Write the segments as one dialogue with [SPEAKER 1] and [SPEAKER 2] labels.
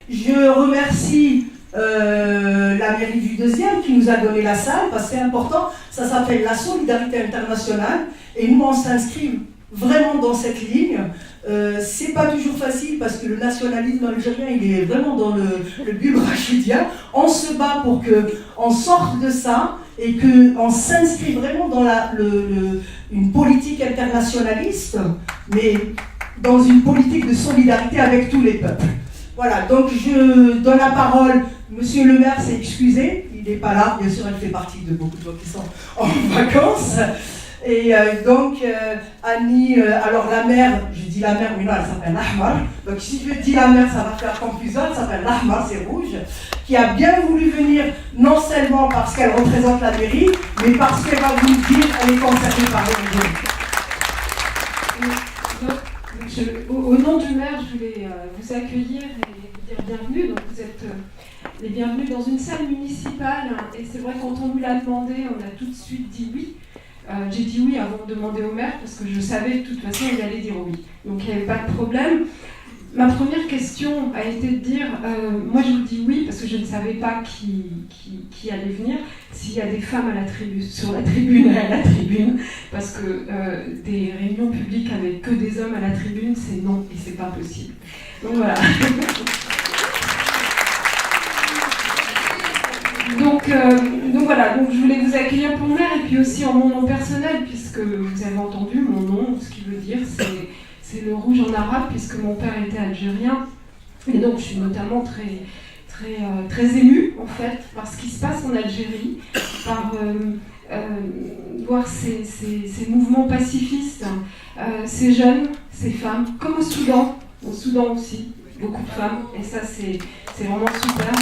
[SPEAKER 1] Je remercie la mairie du 2e qui nous a donné la salle, parce que c'est important, ça s'appelle la solidarité internationale, et nous on s'inscrit vraiment dans cette ligne. C'est pas toujours facile parce que le nationalisme algérien il est vraiment dans le bulle rachidien. On se bat pour qu'on sorte de ça et qu'on s'inscrit vraiment dans une politique internationaliste, mais dans une politique de solidarité avec tous les peuples. Voilà, donc je donne la parole, monsieur le maire s'est excusé, il n'est pas là, bien sûr elle fait partie de beaucoup de gens qui sont en vacances. Et donc Annie, alors la mère, je dis la mère, mais non, elle s'appelle Ahmar, donc si je dis la mère ça va faire confusion, elle s'appelle Ahmar, c'est rouge, qui a bien voulu venir, non seulement parce qu'elle représente la mairie, mais parce qu'elle va vous dire qu'elle est concernée par le
[SPEAKER 2] Au nom du maire, je voulais vous accueillir et vous dire bienvenue. Donc vous êtes les bienvenus dans une salle municipale. Et c'est vrai, quand on nous l'a demandé, on a tout de suite dit oui. J'ai dit oui avant de demander au maire parce que je savais que de toute façon il allait dire oui. Donc il n'y avait pas de problème. Ma première question a été de dire, moi je vous dis oui parce que je ne savais pas qui allait venir, s'il y a des femmes sur la tribune et à la tribune, parce que des réunions publiques avec que des hommes à la tribune, c'est non et c'est pas possible. Donc voilà. Donc voilà, donc je voulais vous accueillir pour le maire et puis aussi en mon nom personnel, puisque vous avez entendu mon nom, ce qui veut dire c'est le rouge en arabe, puisque mon père était algérien. Et donc je suis notamment très émue, en fait, par ce qui se passe en Algérie, par voir ces mouvements pacifistes, ces jeunes, ces femmes, comme au Soudan aussi, beaucoup de femmes, et ça c'est vraiment super.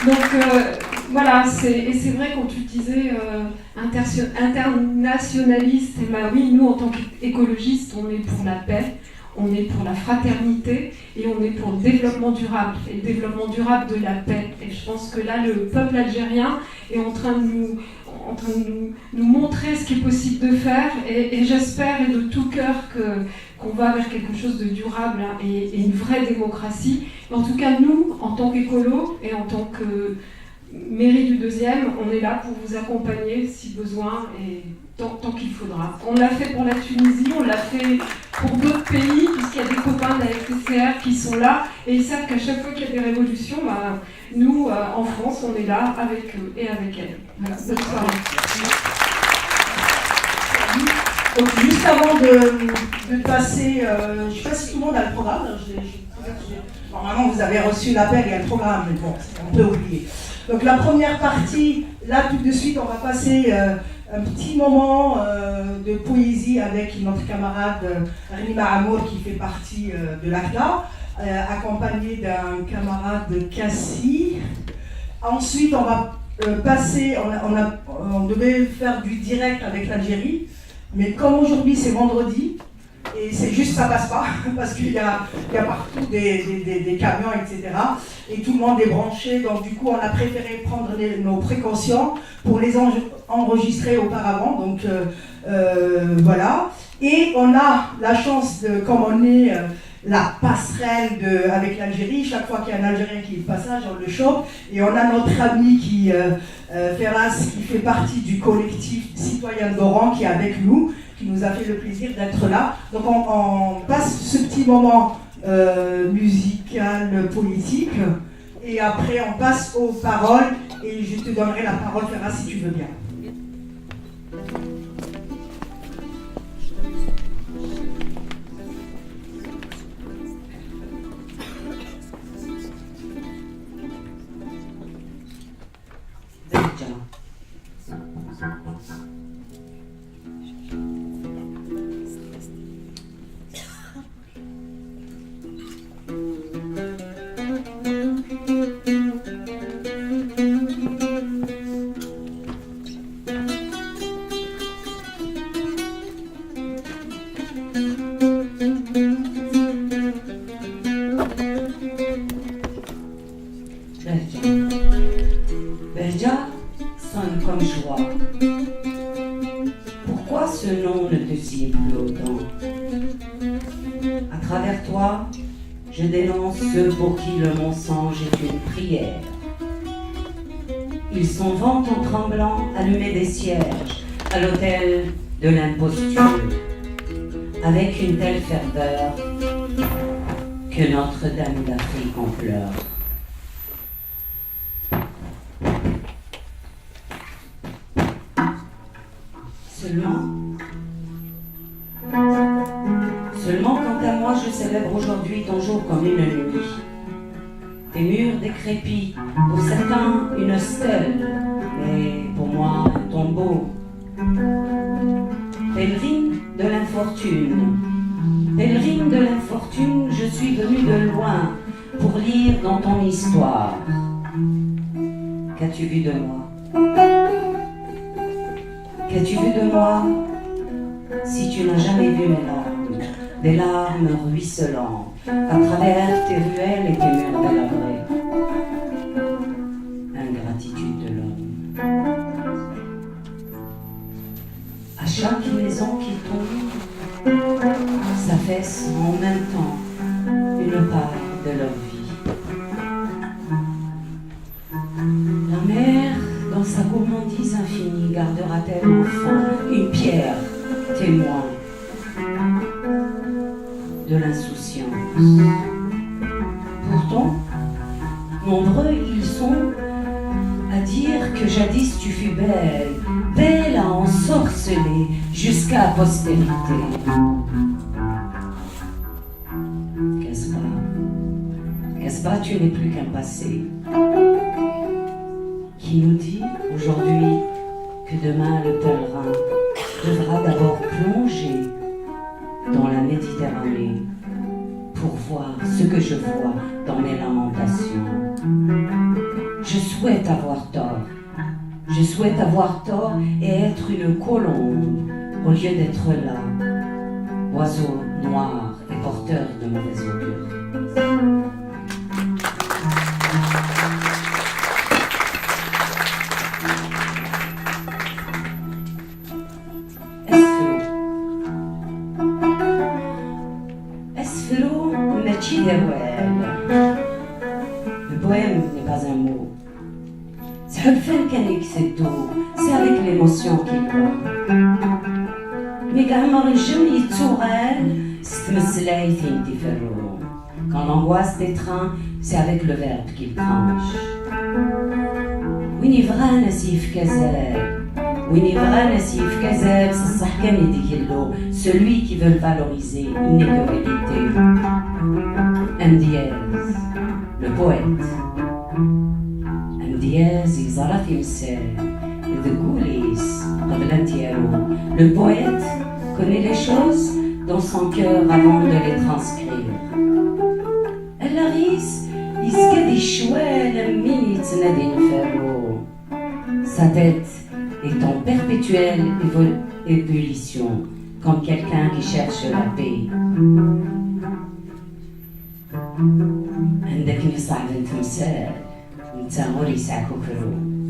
[SPEAKER 2] Donc voilà, et c'est vrai quand tu disais internationaliste, et ben oui, nous en tant qu'écologistes, on est pour la paix, on est pour la fraternité et on est pour le développement durable, et le développement durable de la paix. Et je pense que là, le peuple algérien est en train de nous montrer ce qui est possible de faire, et j'espère et de tout cœur qu'on va vers quelque chose de durable et une vraie démocratie. En tout cas, nous, en tant qu'écolo et en tant que mairie du 2e, on est là pour vous accompagner si besoin et tant qu'il faudra. On l'a fait pour la Tunisie, on l'a fait pour d'autres pays, puisqu'il y a des copains de la FCCR qui sont là et ils savent qu'à chaque fois qu'il y a des révolutions, nous, en France, on est là avec eux et avec elles. Voilà, bonne soirée.
[SPEAKER 1] Donc juste avant de passer, je ne sais pas si tout le monde a le programme, normalement vous avez reçu l'appel, il y a le programme, mais bon, on peut oublier. Donc la première partie, là tout de suite on va passer un petit moment de poésie avec notre camarade Rima Amour qui fait partie de l'ACTA, accompagné d'un camarade Cassie. Ensuite on va passer, on devait faire du direct avec l'Algérie, mais comme aujourd'hui c'est vendredi, et c'est juste ça passe pas, parce qu'il y a partout des camions, etc. Et tout le monde est branché, donc du coup on a préféré prendre nos précautions pour les enregistrer auparavant, donc voilà. Et on a la chance, comme on est la passerelle avec l'Algérie, chaque fois qu'il y a un Algérien qui est de passage, on le chope, et on a notre ami Ferras, qui fait partie du collectif Citoyens d'Oran, qui est avec nous, qui nous a fait le plaisir d'être là. Donc on passe ce petit moment musical, politique, et après on passe aux paroles, et je te donnerai la parole, Ferras, si tu veux bien.
[SPEAKER 3] Berja sonne comme joie. Pourquoi ce nom ne te sied plus autant? À travers toi, Je dénonce ceux pour qui le mensonge est une prière. Ils sont vent en tremblant allumer des cierges à l'autel de l'imposture, avec une telle ferveur que Notre-Dame d'Afrique en pleure. Seulement, quant à moi, je célèbre aujourd'hui ton jour comme une nuit. Tes murs décrépits, pour certains une stèle, mais pour moi un tombeau. Pèlerine de l'infortune, je suis venue de loin pour lire dans ton histoire. Qu'as-tu vu de moi? Qu'as-tu vu de moi si tu n'as jamais vu mes larmes, des larmes ruisselantes à travers tes ruelles et tes murs délabrés? Ingratitude de l'homme. À chaque maison qui tombe, s'affaisse en même temps une part de leur vie. La mer, dans sa gourmandise infinie, gardera-t-elle enfin une pierre témoin de l'insouciance? Pourtant, nombreux ils sont à dire que jadis tu fus belle, belle à ensorceler jusqu'à la postérité. Qu'est-ce pas, tu n'es plus qu'un passé qui nous dit aujourd'hui que demain le pèlerin devra d'abord plonger dans la Méditerranée pour voir ce que je vois dans mes lamentations. Je souhaite avoir tort. Je souhaite avoir tort et être une colombe au lieu d'être là, oiseau noir et porteur de mauvais augure. Le poème n'est pas un mot. C'est avec l'émotion qu'il va. Mais quand l'angoisse des trains, c'est avec le verbe qu'il tranche. Celui qui veut valoriser l'inégalité. M. Diaz, le poète. M. Diaz, le poète connaît les choses dans son cœur avant de les transcrire. Sa tête est en perpétuelle ébullition, comme quelqu'un qui cherche la paix.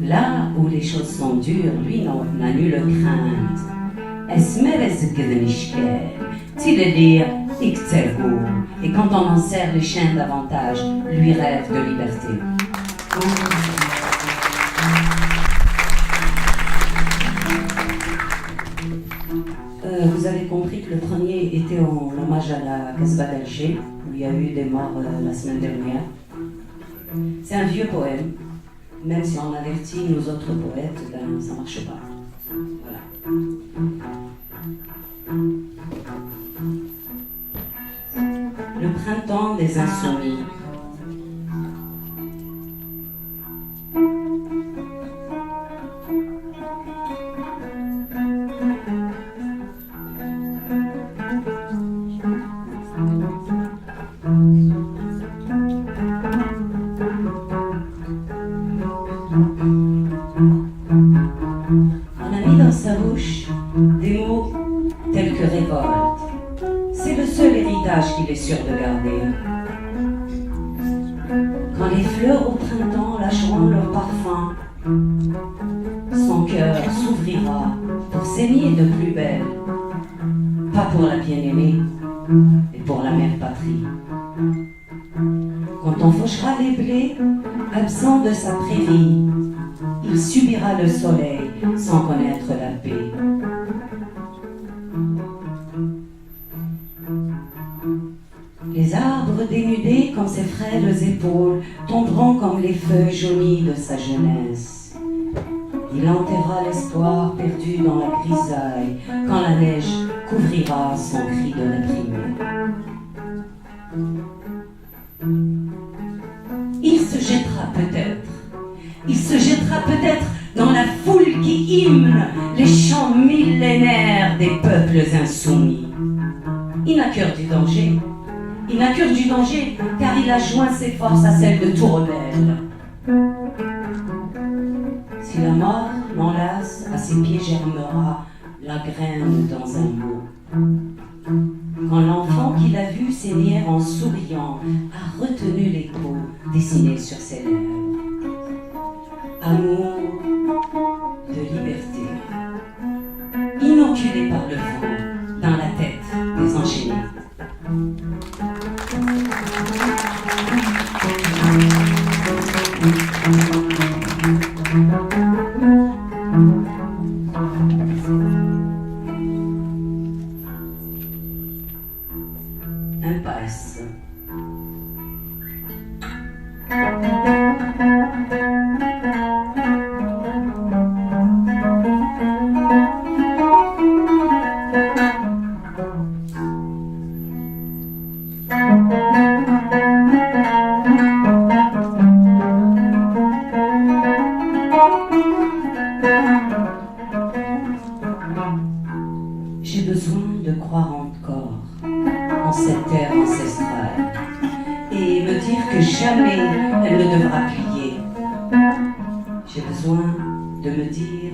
[SPEAKER 3] Là où les choses sont dures, lui n'a nulle crainte. Et quand on en serre les chiens davantage, lui rêve de liberté. Vous avez compris que le premier était en hommage à la Casbah d'Alger, où il y a eu des morts la semaine dernière. C'est un vieux poème, même si on avertit nos autres poètes, ben, ça ne marche pas. Voilà. Le printemps des insoumis. Qu'il est sûr de garder. Quand les fleurs au printemps lâcheront leur parfum, son cœur s'ouvrira pour s'aimer de plus belle, pas pour la bien-aimée, mais pour la mère patrie. Quand on fauchera les blés, absent de sa prairie, il subira le soleil sans connaître la paix. Les arbres dénudés comme ses frêles épaules tomberont comme les feuilles jaunies de sa jeunesse. Il enterra l'espoir perdu dans la grisaille quand la neige couvrira son cri de réprimé. Il se jettera peut-être dans la foule qui hymne les chants millénaires des peuples insoumis. Il n'a cœur du danger. Il n'a cœur du danger car il a joint ses forces à celles de tout rebelle. Si la mort l'enlace, à ses pieds germera la graine dans un mot. Quand l'enfant qui l'a vu saigner en souriant a retenu l'écho dessiné sur ses lèvres. Amour de liberté, inoculé par le vent dans la tête des enchaînés. Impasse. J'ai besoin de croire encore en cette terre ancestrale et me dire que jamais elle ne devra plier. J'ai besoin de me dire,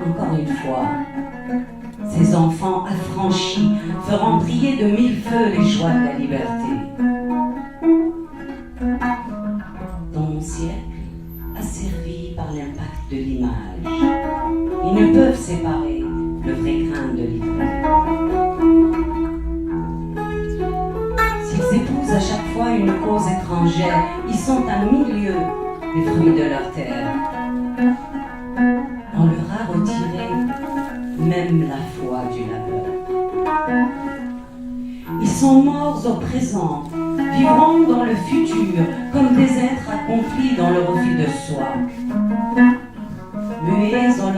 [SPEAKER 3] encore une fois, ces enfants affranchis feront briller de mille feux les joies de la liberté. Dans mon siècle, asservis par l'impact de l'image, ils ne peuvent séparer le vrai grain de l'ivraie. S'ils épousent à chaque fois une cause étrangère, ils sont à milieu des fruits de leur terre. On leur a retiré même la foi du labeur. Ils sont morts au présent, vivront dans le futur comme des êtres accomplis dans le refus de soi. Muets aux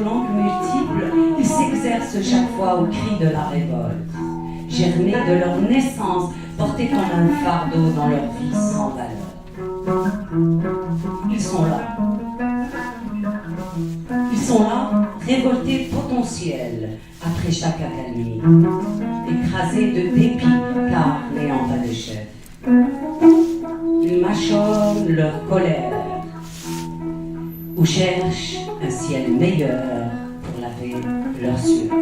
[SPEAKER 3] langues multiples, ils s'exercent chaque fois au cri de la révolte. Germés de leur naissance, portés comme un fardeau dans leur vie sans valeur. Ils sont là, révoltés potentiels après chaque accalmie, écrasés de dépit car n'ayant pas de chef. Ils mâchonnent leur colère ou cherchent un ciel meilleur pour laver leurs sueurs.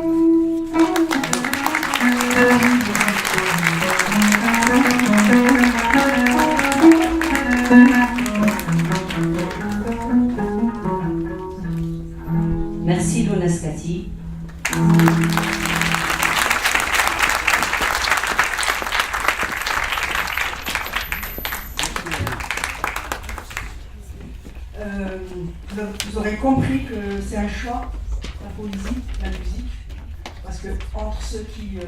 [SPEAKER 3] Merci Lonaskati.
[SPEAKER 1] Vous aurez compris que c'est un choix, la poésie, la musique, parce que entre ceux qui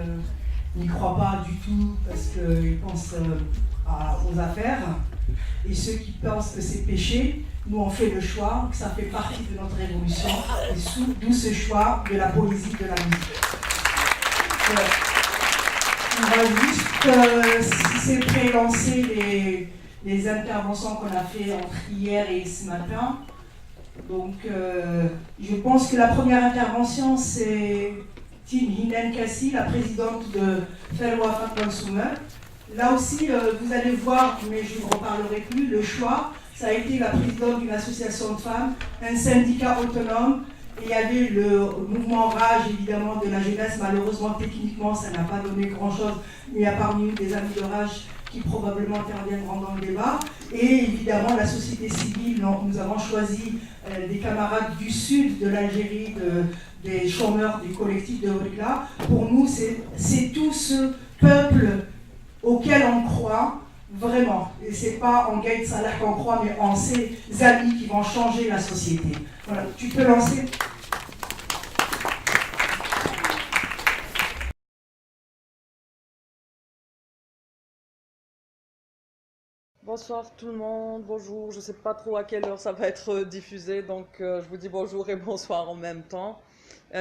[SPEAKER 1] n'y croient pas du tout parce qu'ils pensent aux affaires, et ceux qui pensent que c'est péché, nous on fait le choix, que ça fait partie de notre révolution, et d'où ce choix de la poésie, de la musique. On va juste, si c'est pré-lancer les interventions qu'on a fait entre hier et ce matin. Donc, je pense que la première intervention, c'est Tim Hinen-Kassi, la présidente de Felwa Consumer. Là aussi, vous allez voir, mais je ne reparlerai plus, le choix, ça a été la présidente d'une association de femmes, un syndicat autonome, et il y avait le mouvement Rage, évidemment, de la jeunesse. Malheureusement, techniquement, ça n'a pas donné grand-chose, mais il y a parmi nous des amis de Rage qui probablement interviendront dans le débat. Et évidemment, la société civile, nous avons choisi des camarades du sud de l'Algérie, des chômeurs du collectif de Rila. Pour nous, c'est tout ce peuple auquel on croit vraiment. Et c'est pas en Gaïd Salah qu'on croit, mais en ces amis qui vont changer la société. Voilà, tu peux lancer.
[SPEAKER 4] Bonsoir tout le monde, bonjour, je ne sais pas trop à quelle heure ça va être diffusé, donc je vous dis bonjour et bonsoir en même temps.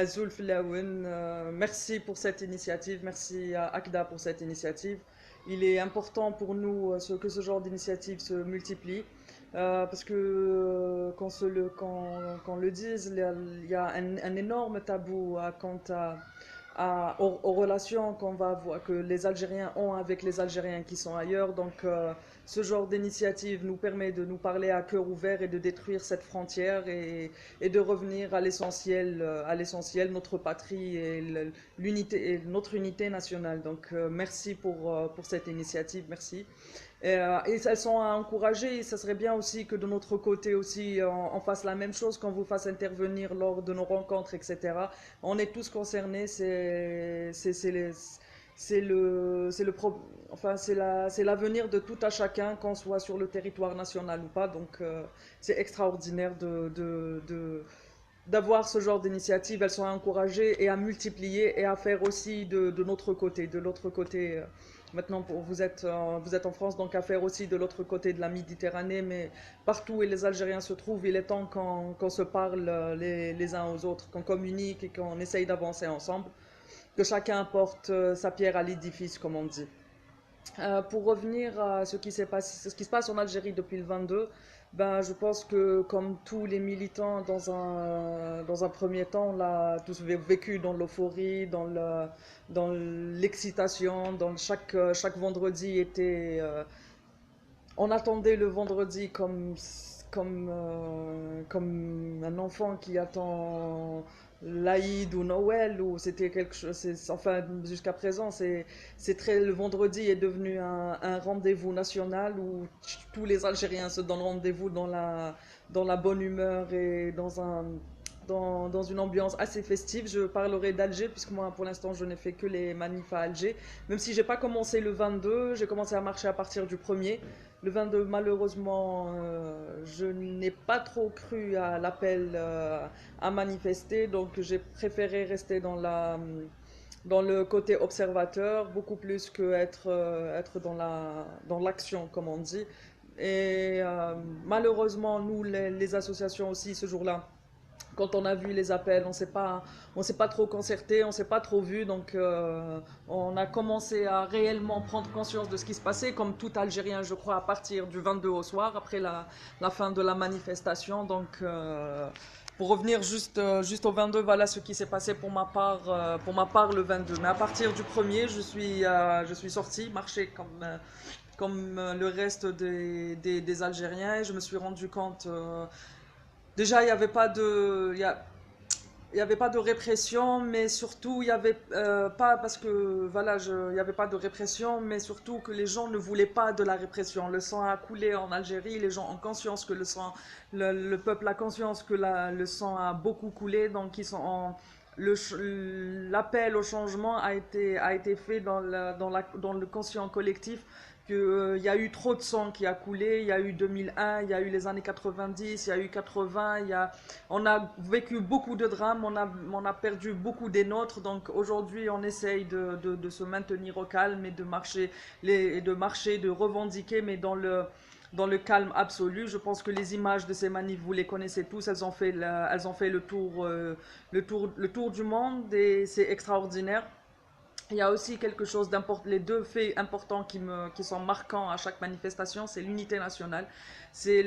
[SPEAKER 4] Zoul Filaouen, merci pour cette initiative, merci à Akda pour cette initiative. Il est important pour nous que ce genre d'initiative se multiplie, parce que qu'on le dise, il y a un énorme tabou quant aux relations que les Algériens ont avec les Algériens qui sont ailleurs. Donc ce genre d'initiative nous permet de nous parler à cœur ouvert et de détruire cette frontière et de revenir à l'essentiel, notre patrie et notre unité nationale. Donc merci pour cette initiative, merci. Et elles sont à encourager, et ça serait bien aussi que de notre côté aussi on fasse la même chose, qu'on vous fasse intervenir lors de nos rencontres, etc. On est tous concernés, c'est l'avenir de tout à chacun, qu'on soit sur le territoire national ou pas. Donc c'est extraordinaire d'avoir ce genre d'initiative. Elles sont à encourager et à multiplier et à faire aussi de notre côté, de l'autre côté. Maintenant, vous êtes en France, donc à faire aussi de l'autre côté de la Méditerranée, mais partout où les Algériens se trouvent, il est temps qu'on se parle les uns aux autres, qu'on communique et qu'on essaye d'avancer ensemble, que chacun apporte sa pierre à l'édifice, comme on dit. Pour revenir à ce qui se passe en Algérie depuis le 22, ben, je pense que comme tous les militants, dans un premier temps, on l'a tous vécu dans l'euphorie, dans l'excitation, dans chaque vendredi était... on attendait le vendredi comme un enfant qui attend l'Aïd ou Noël, ou c'était quelque chose, enfin jusqu'à présent, le vendredi est devenu un rendez-vous national où tous les Algériens se donnent rendez-vous dans la bonne humeur et dans une ambiance assez festive. Je parlerai d'Alger, puisque moi, pour l'instant, je n'ai fait que les manifs à Alger. Même si j'ai pas commencé le 22, j'ai commencé à marcher à partir du 1er. Le 22, malheureusement, je n'ai pas trop cru à l'appel à manifester, donc j'ai préféré rester dans le côté observateur, beaucoup plus que être dans l'action, comme on dit. Et malheureusement, nous, les associations aussi, ce jour-là, quand on a vu les appels, on s'est pas trop concerté, on s'est pas trop vu, donc on a commencé à réellement prendre conscience de ce qui se passait, comme tout Algérien, je crois, à partir du 22 au soir, après la fin de la manifestation. Donc, pour revenir juste au 22, voilà ce qui s'est passé pour ma part le 22. Mais à partir du 1er, je suis sorti, marcher comme le reste des Algériens, et je me suis rendu compte. Déjà, il n'y avait pas de répression, mais surtout, il n'y avait pas, parce que, voilà, il n'y avait pas de répression, mais surtout que les gens ne voulaient pas de la répression. Le sang a coulé en Algérie, les gens ont conscience que le peuple a conscience que le sang a beaucoup coulé, donc l'appel au changement a été fait dans le conscient collectif, qu'il y a eu trop de sang qui a coulé. Il y a eu 2001, il y a eu les années 90, il y a eu 80, on a vécu beaucoup de drames, on a perdu beaucoup des nôtres. Donc aujourd'hui, on essaye de se maintenir au calme et de marcher, de revendiquer, mais dans le calme absolu. Je pense que les images de ces manifs, vous les connaissez tous, elles ont fait le tour du monde, et c'est extraordinaire. Il y a aussi quelque chose d'important, les deux faits importants qui sont marquants à chaque manifestation, c'est l'unité nationale. C'est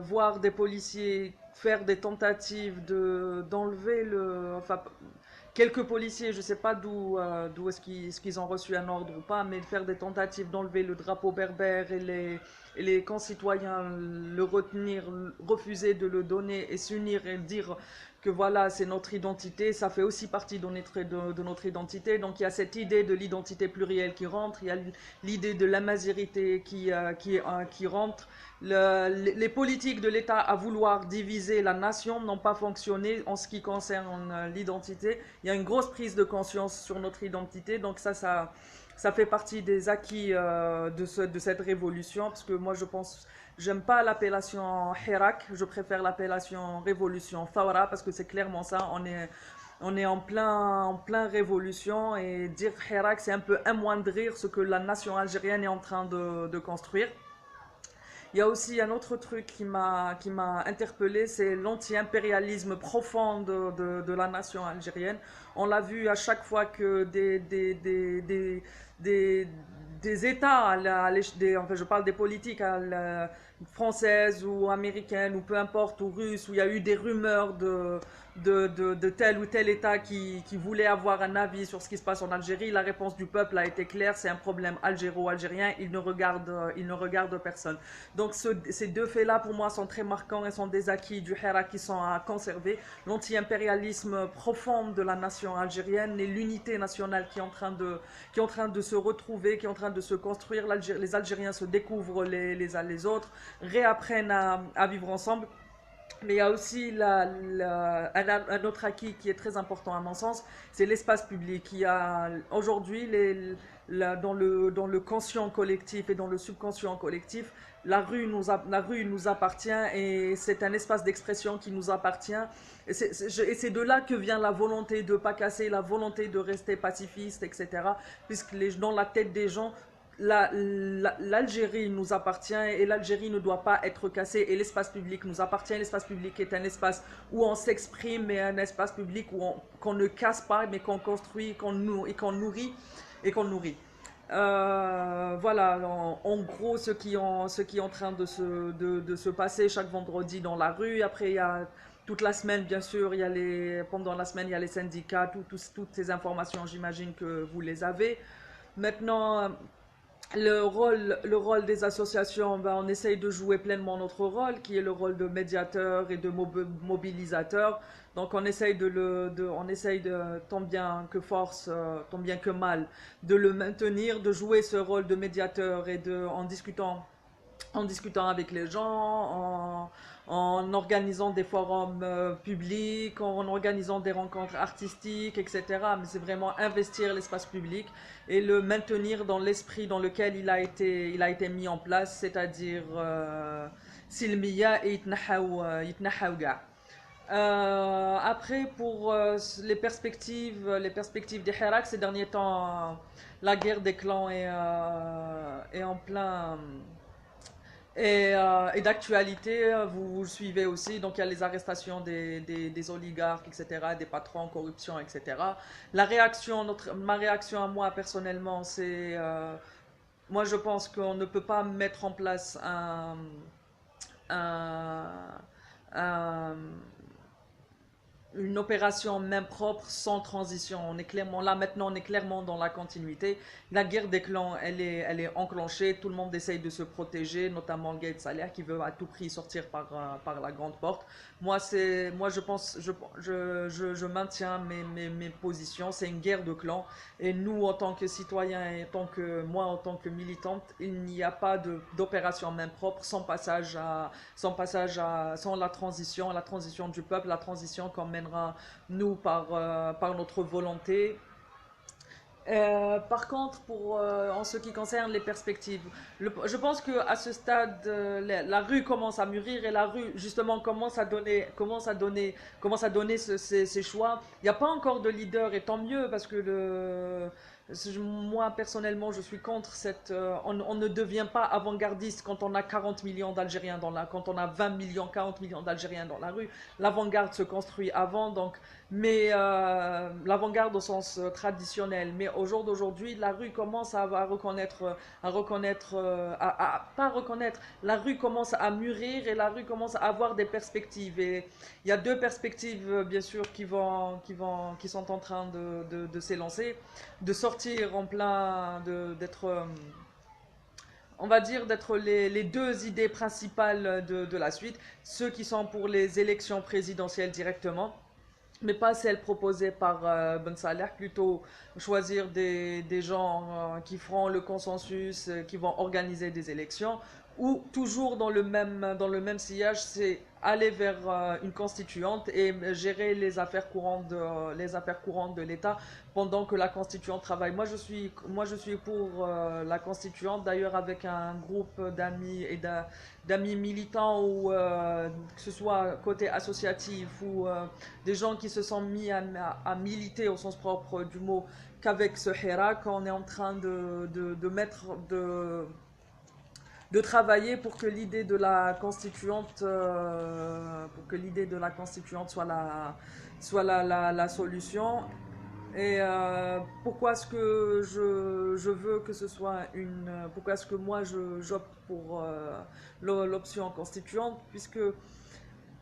[SPEAKER 4] voir des policiers faire des tentatives d'enlever enfin, quelques policiers, je ne sais pas d'où est-ce qu'ils ont reçu un ordre ou pas, mais faire des tentatives d'enlever le drapeau berbère, et les concitoyens le retenir, refuser de le donner et s'unir et dire que voilà, c'est notre identité, ça fait aussi partie de notre identité. Donc il y a cette idée de l'identité plurielle qui rentre, il y a l'idée de la majorité qui rentre. Les politiques de l'État à vouloir diviser la nation n'ont pas fonctionné en ce qui concerne l'identité. Il y a une grosse prise de conscience sur notre identité, donc ça fait partie des acquis de cette révolution, parce que moi je pense, j'aime pas l'appellation Hirak, je préfère l'appellation révolution Thawra, parce que c'est clairement ça, on est en plein révolution, et dire Hirak c'est un peu amoindrir ce que la nation algérienne est en train de construire. Il y a aussi un autre truc qui m'a interpellé, c'est l'anti-impérialisme profond de la nation algérienne. On l'a vu à chaque fois que des États, enfin je parle des politiques françaises ou américaines ou peu importe, ou russes, où il y a eu des rumeurs de tel ou tel État qui voulait avoir un avis sur ce qui se passe en Algérie. La réponse du peuple a été claire, c'est un problème algéro-algérien, il ne regarde personne. Donc ces deux faits-là pour moi sont très marquants et sont des acquis du Hirak qui sont à conserver. L'anti-impérialisme profond de la nation algérienne et l'unité nationale qui est en train de se retrouver, qui est en train de se construire. Les Algériens se découvrent les uns les autres, réapprennent à vivre ensemble. Mais il y a aussi un autre acquis qui est très important à mon sens, c'est l'espace public. Il y a aujourd'hui, dans le conscient collectif et dans le subconscient collectif, la rue nous appartient et c'est un espace d'expression qui nous appartient. Et c'est de là que vient la volonté de ne pas casser, la volonté de rester pacifiste, etc. Puisque dans la tête des gens, l'Algérie nous appartient et l'Algérie ne doit pas être cassée et l'espace public nous appartient. L'espace public est un espace où on s'exprime, mais un espace public qu'on ne casse pas, mais qu'on construit, qu'on nourrit. Voilà, en gros, ce qui est en train de se passer chaque vendredi dans la rue. Après, il y a toute la semaine, bien sûr, pendant la semaine, il y a les syndicats, toutes ces informations, j'imagine que vous les avez. Maintenant, le rôle des associations, on essaye de jouer pleinement notre rôle, qui est le rôle de médiateur et de mobilisateur. Donc on essaye tant bien que force, tant bien que mal, de le maintenir, de jouer ce rôle de médiateur et en discutant avec les gens, en organisant des forums publics, en organisant des rencontres artistiques, etc. Mais c'est vraiment investir l'espace public et le maintenir dans l'esprit dans lequel il a été mis en place, c'est-à-dire silmiya et yitnahaw ga. Après, pour les perspectives des Hirak, ces derniers temps, la guerre des clans est en plein... Et d'actualité, vous le suivez aussi, donc il y a les arrestations des oligarques, etc., des patrons en corruption, etc. Ma réaction à moi personnellement, c'est, moi je pense qu'on ne peut pas mettre en place une opération main propre sans transition. Maintenant on est clairement dans la continuité. La guerre des clans, elle est enclenchée, tout le monde essaye de se protéger, notamment Gaïd Saleh qui veut à tout prix sortir par la grande porte. Moi je maintiens mes positions, c'est une guerre de clans et nous en tant que citoyens et moi en tant que militante, il n'y a pas d'opération main propre sans la transition du peuple, la transition qu'on mènera nous par notre volonté. Par contre, en ce qui concerne les perspectives, je pense qu'à ce stade, la rue commence à mûrir et la rue justement commence à donner ses choix. Il n'y a pas encore de leader et tant mieux parce que moi personnellement je suis contre on ne devient pas avant-gardiste quand on a 40 millions d'Algériens quand on a 20 millions, 40 millions d'Algériens dans la rue. L'avant-garde se construit avant, mais l'avant-garde au sens traditionnel. Mais au jour d'aujourd'hui, la rue commence à reconnaître, la rue commence à mûrir et la rue commence à avoir des perspectives. Et il y a deux perspectives, bien sûr, qui sont en train de s'élancer, de sortir en plein, on va dire d'être les deux idées principales de la suite, ceux qui sont pour les élections présidentielles directement. mais pas celle proposée par Ben Saleh, plutôt choisir des gens qui feront le consensus, qui vont organiser des élections, ou toujours dans le même sillage, c'est aller vers une constituante et gérer les affaires courantes de l'État pendant que la constituante travaille. Moi je suis pour la constituante, d'ailleurs avec un groupe d'amis et d'amis militants, ou que ce soit côté associatif ou des gens qui se sont mis à militer au sens propre du mot, qu'avec ce Hirak, on est en train de travailler pour que l'idée de la constituante, soit la solution. Et pourquoi est-ce que je veux que ce soit pourquoi est-ce que moi j'opte pour l'option constituante, puisque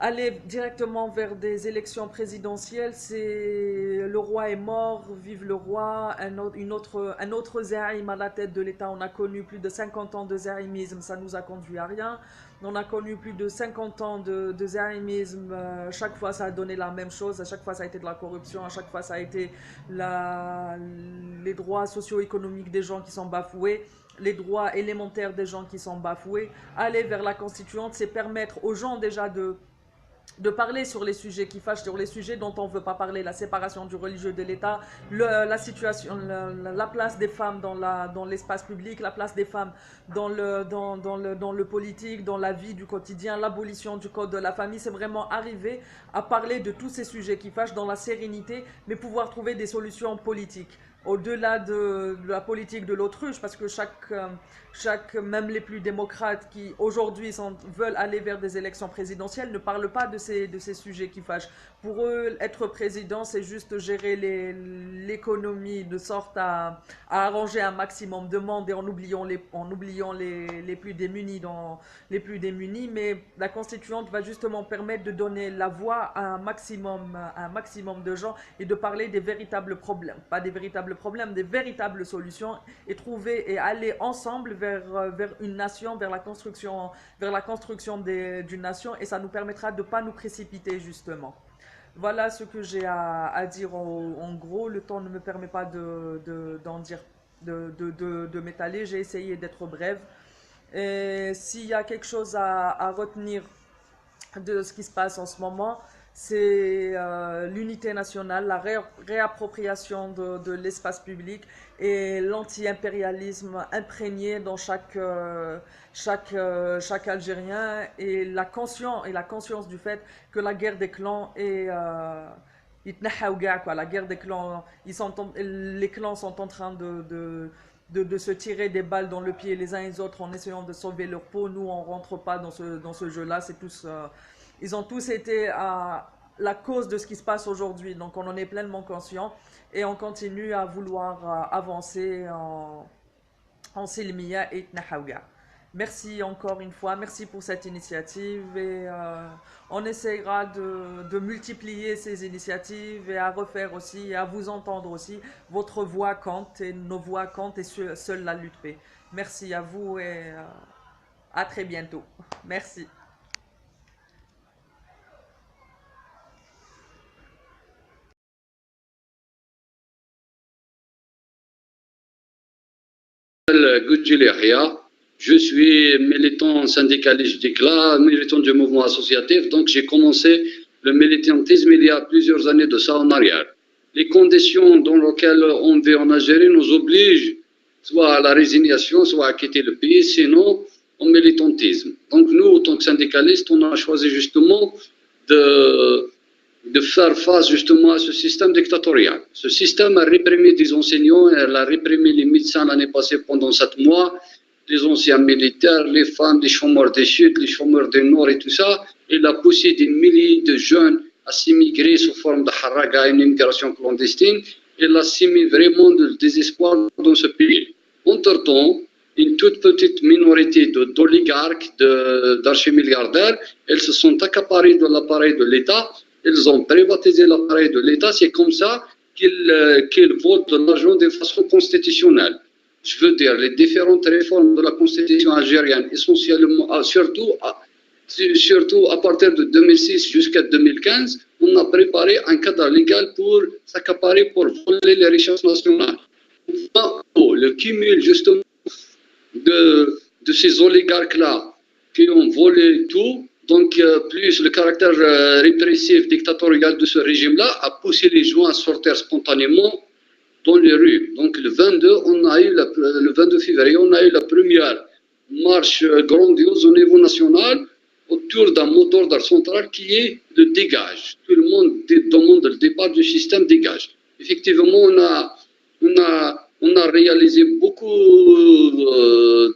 [SPEAKER 4] aller directement vers des élections présidentielles, c'est le roi est mort, vive le roi, un autre zaïm à la tête de l'État. On a connu plus de 50 ans de zaïmisme, ça nous a conduit à rien. On a connu plus de 50 ans de zaïmisme, chaque fois ça a donné la même chose, à chaque fois ça a été de la corruption, à chaque fois ça a été les droits socio-économiques des gens qui sont bafoués, les droits élémentaires des gens qui sont bafoués. Aller vers la constituante, c'est permettre aux gens déjà de parler sur les sujets qui fâchent, sur les sujets dont on ne veut pas parler, la séparation du religieux de l'État, la situation, la place des femmes dans l'espace public, la place des femmes dans le politique, dans la vie du quotidien, l'abolition du code de la famille. C'est vraiment arriver à parler de tous ces sujets qui fâchent dans la sérénité, mais pouvoir trouver des solutions politiques au-delà de la politique de l'autruche, parce que même les plus démocrates qui aujourd'hui veulent aller vers des élections présidentielles ne parlent pas de ces sujets qui fâchent. Pour eux, être président, c'est juste gérer l'économie de sorte à arranger un maximum de monde, et en oubliant les plus démunis mais la constituante va justement permettre de donner la voix à un maximum de gens et de parler des véritables problèmes, pas des véritables problèmes, des véritables solutions, et trouver et aller ensemble vers une nation, vers la construction d'une nation, et ça nous permettra de ne pas nous précipiter justement. Voilà ce que j'ai à dire en gros. Le temps ne me permet pas d'en dire, de m'étaler. J'ai essayé d'être brève. Et s'il y a quelque chose à retenir de ce qui se passe en ce moment, c'est l'unité nationale, la réappropriation de l'espace public et l'anti-impérialisme imprégné dans chaque Algérien, et la conscience du fait que la guerre des clans est la guerre des clans, les clans sont en train de se tirer des balles dans le pied les uns et les autres en essayant de sauver leur peau. Nous, on rentre pas dans ce jeu-là. Ils ont tous été à la cause de ce qui se passe aujourd'hui. Donc on en est pleinement conscient et on continue à vouloir avancer en Silmiya et Tnahawga. Merci encore une fois, merci pour cette initiative, et on essaiera de multiplier ces initiatives et à refaire aussi, et à vous entendre aussi. Votre voix compte et nos voix comptent, et seule la lutte paie. Merci à vous et à très bientôt. Merci.
[SPEAKER 5] Je suis militant syndicaliste d'ICLA, militant du mouvement associatif, donc j'ai commencé le militantisme il y a plusieurs années de ça en arrière. Les conditions dans lesquelles on vit en Algérie nous obligent soit à la résignation, soit à quitter le pays, sinon au militantisme. Donc nous, en tant que syndicalistes, on a choisi justement de faire face justement à ce système dictatorial. Ce système a réprimé des enseignants, elle a réprimé les médecins l'année passée pendant 7 mois, les anciens militaires, les femmes, les chômeurs du Sud, les chômeurs du Nord et tout ça. Il a poussé des milliers de jeunes à s'immigrer sous forme de haraga, une immigration clandestine. Il a sémé vraiment de désespoir dans ce pays. Entre-temps, une toute petite minorité d'oligarques, d'archimilliardaires, elles se sont accaparées de l'appareil de l'État. Ils ont privatisé l'appareil de l'État. C'est comme ça qu'ils votent de l'argent de façon constitutionnelle. Je veux dire, les différentes réformes de la constitution algérienne, essentiellement, surtout surtout à partir de 2006 jusqu'à 2015, on a préparé un cadre légal pour s'accaparer, pour voler les richesses nationales. Le cumul justement de ces oligarques-là qui ont volé tout, donc plus le caractère répressif, dictatorial de ce régime-là, a poussé les gens à sortir spontanément dans les rues. Donc le 22 février, on a eu la première marche grandiose au niveau national autour d'un mot d'ordre central qui est le dégage. Tout le monde demande le départ du système dégage. Effectivement, on a réalisé beaucoup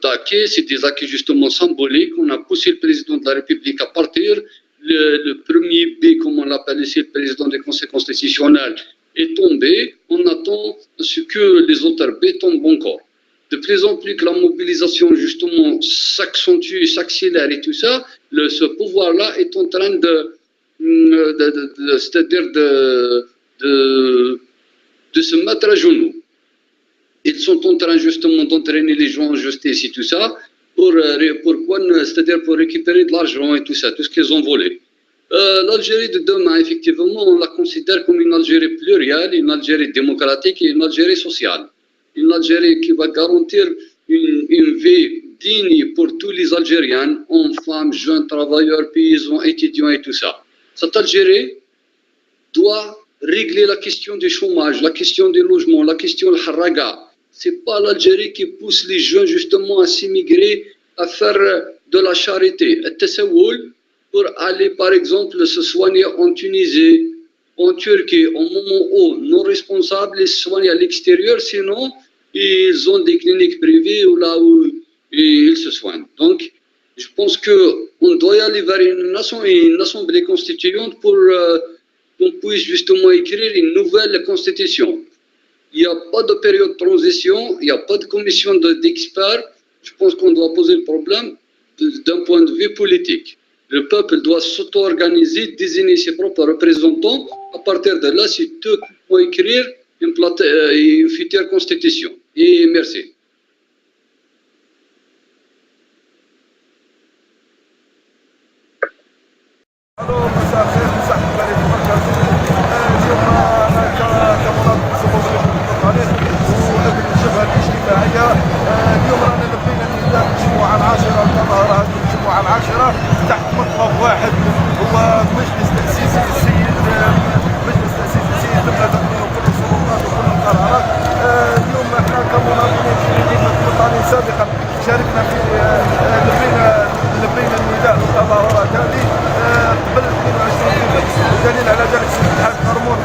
[SPEAKER 5] d'acquis, c'est des acquis justement symboliques. On a poussé le président de la République à partir. Le premier B, comme on l'appelle ici, le président du Conseil constitutionnel, est tombé. On attend ce que les autres B tombent encore. De plus en plus que la mobilisation justement s'accentue, s'accélère et tout ça, ce pouvoir-là est en train c'est-à-dire de se mettre à genoux. Ils sont en train justement d'entraîner les gens en justice et tout ça, c'est-à-dire pour récupérer de l'argent et tout ça, tout ce qu'ils ont volé. L'Algérie de demain, effectivement, on la considère comme une Algérie plurielle, une Algérie démocratique et une Algérie sociale. Une Algérie qui va garantir une vie digne pour tous les Algériens, hommes, femmes, jeunes, travailleurs, paysans, étudiants et tout ça. Cette Algérie doit régler la question du chômage, la question du logement, la question du haraga. C'est pas l'Algérie qui pousse les jeunes justement à s'émigrer, à faire de la charité. Pour aller par exemple se soigner en Tunisie, en Turquie, au moment où nos responsables les soignent à l'extérieur, sinon ils ont des cliniques privées ou là où ils se soignent. Donc, je pense qu'on doit y aller vers une assemblée constituante pour qu'on puisse justement écrire une nouvelle constitution. Il n'y a pas de période de transition, il n'y a pas de commission d'experts. Je pense qu'on doit poser le problème d'un point de vue politique. Le peuple doit s'auto-organiser, désigner ses propres représentants. À partir de là, c'est eux qui vont écrire une future constitution. Et merci.
[SPEAKER 6] اليوم رانا لبينا نداء الجمعة العاشرة التظاهرة هذه الجمعة العاشرة تحت مطلب واحد هو مجلس تأسيسي السيد تم تقديم كل السلطات وكل القرارات. اليوم احنا كمناضلين في مدينة مطالين سابقا شاركنا في لبينا النداء للتظاهرات هذه قبل 22 فبراير، ودليل على ذلك السيد الحاج مرمون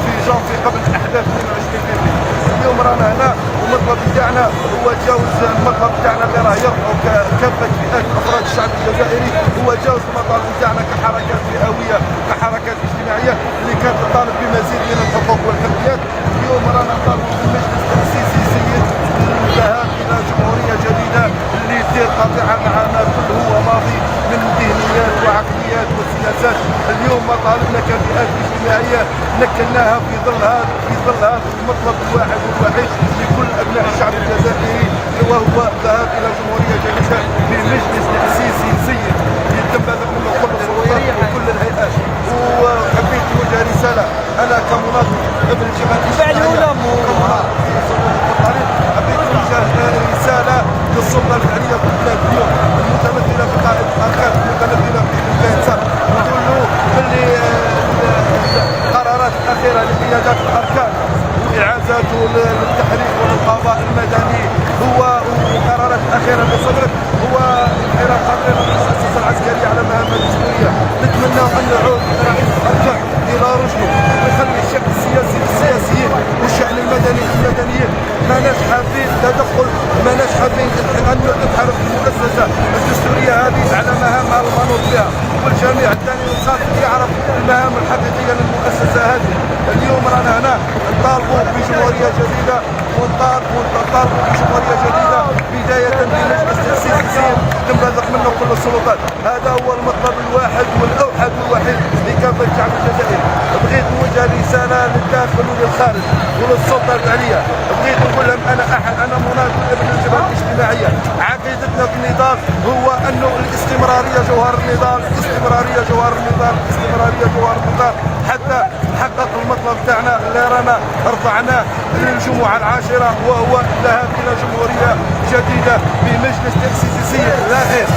[SPEAKER 6] في جانفي قبل احداث 22 فبراير. اليوم رانا هنا والمطلب بتاعنا هو تجاوز المطلب بتاعنا اللي راه يرفعوا كافه فئات افراد الشعب الجزائري، هو تجاوز المطالب بتاعنا كحركات فئويه كحركات اجتماعيه اللي كانت تطالب بمزيد من الحقوق والحريات. اليوم رانا نطالب بالمجلس التاسيسي سيد الذهاب الى جمهوريه جديده اللي تدير قاطعه مع ما كل هو ماضي من ذهنيات وعقليات وسياسات. اليوم مطالبنا كفئات اجتماعيه نكلناها في ظل هذا المطلب الواحد والوحيد لكل ابناء الشعب الجزائري، وهو الذهاب الى جمهوريه جديده بمجلس تاسيسي سيد يتم هذا منه كل السلطات وكل الهيئات. وحبيت نوجه رساله انا كمناضل ابن الجبهه الاجتماعيه حبيت نوجه رساله للسلطه الفعليه في البلاد اليوم المتمثله في قائد الاركان المتمثله في البيتسر، نقول له باللي القرارات الاخيره لقيادات الاركان واعازاته للتحريك وللقضاء المدني هو والقرارات الاخيره اللي صدرت هو انحراف خطير للمؤسسه العسكريه على مهامها الدستوريه. نتمنى ان يعود رئيس الاركان الى رشده ويخلي الشكل السياسي للسياسيين والشأن المدني للمدنيين. ماناش حابين تدخل، ماناش حابين ان تنحرف المؤسسه الدستوريه هذه على مهامها المنوط بها، والجميع الثاني الخاطئ يعرف المهام الحقيقيه للمؤسسه هذه. اليوم رانا هنا نطالبوا بجمهوريه جديده ونطالبوا بجمهوريه جديده بدايه بمجلس تاسيسي تنبثق منه كل السلطات. هذا هو المطلب الواحد والاوحد والوحيد لكافه الشعب الجزائري. بغيت نوجه رساله للداخل وللخارج وللسلطه الفعليه، بغيت نقول لهم انا مناضل ابن الجبهه الاجتماعيه، عقيدتنا هدفنا في النضال هو أنه الاستمرارية جوهر النضال، الاستمرارية جوهر النضال، الاستمرارية جوهر النضال، حتى نحقق المطلب تاعنا اللي رانا رفعناه للجمعة العاشرة، وهو الذهاب إلى جمهورية جديدة بمجلس تأسيسي لا غير.